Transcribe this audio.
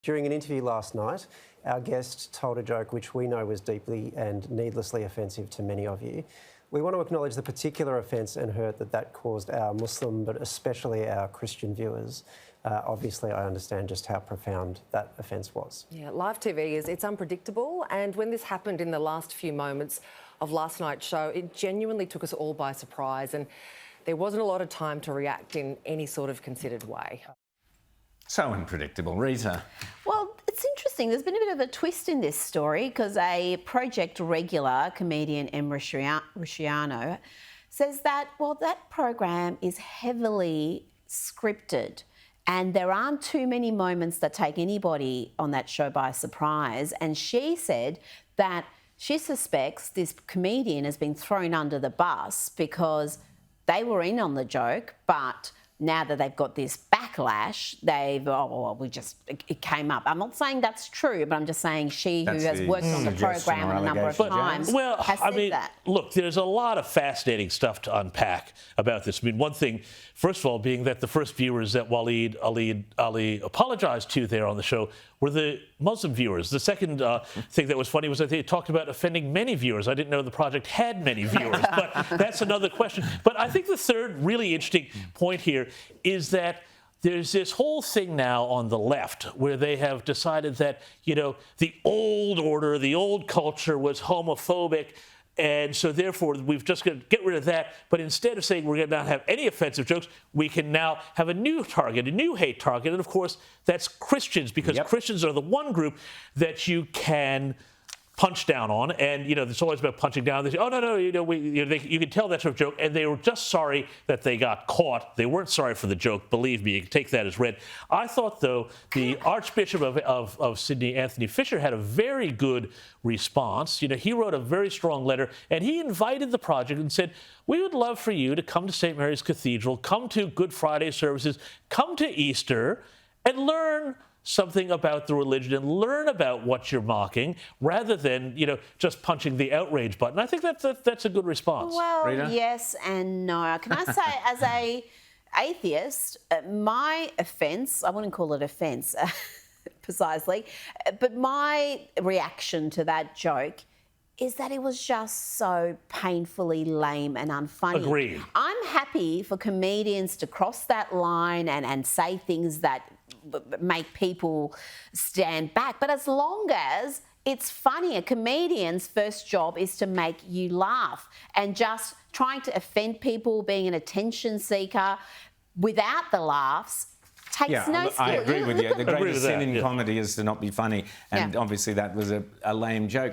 During an interview last night, our guest told a joke which we know was deeply and needlessly offensive to many of you. We want to acknowledge the particular offence and hurt that caused our Muslim, but especially our Christian viewers. Obviously, I understand just how profound that offence was. Yeah, live TV it's unpredictable, and when this happened in the last few moments of last night's show, it genuinely took us all by surprise, and there wasn't a lot of time to react in any sort of considered way. So unpredictable. Rita? Well, it's interesting. There's been a bit of a twist in this story because a Project regular, comedian Em Rusciano, says that, well, that program is heavily scripted and there aren't too many moments that take anybody on that show by surprise. And she said that she suspects this comedian has been thrown under the bus because they were in on the joke, but now that they've got this backlash, it came up. I'm not saying that's true, but I'm just saying who has worked on the program a number of times has said that. Look, there's a lot of fascinating stuff to unpack about this. I mean, one thing, first of all, being that the first viewers that Waleed Ali apologized to there on the show were the Muslim viewers. The second thing that was funny was that they talked about offending many viewers. I didn't know the project had many viewers, but that's another question. But I think the third really interesting point here is that there's this whole thing now on the left where they have decided that, the old order, the old culture was homophobic, and so therefore we've just got to get rid of that. But instead of saying we're going to not have any offensive jokes, we can now have a new target, a new hate target. And of course, that's Christians, because Christians are the one group that you can punch down on. And, it's always about punching down. They say, oh, no, you can tell that sort of joke. And they were just sorry that they got caught. They weren't sorry for the joke. Believe me, you can take that as read. I thought, though, the Archbishop of Sydney, Anthony Fisher, had a very good response. He wrote a very strong letter, and he invited the project and said, we would love for you to come to St. Mary's Cathedral, come to Good Friday services, come to Easter, and learn something about the religion and learn about what you're mocking, rather than, just punching the outrage button. I think that's a good response. Well, Rita? Yes and no. Can I say, as a atheist, my offence, I wouldn't call it offence precisely, but my reaction to that joke is that it was just so painfully lame and unfunny. Agreed. I'm happy for comedians to cross that line and say things that make people stand back. But as long as it's funny, a comedian's first job is to make you laugh. And just trying to offend people, being an attention seeker without the laughs takes no skill. I agree with you. The greatest sin in comedy is to not be funny. And obviously that was a lame joke.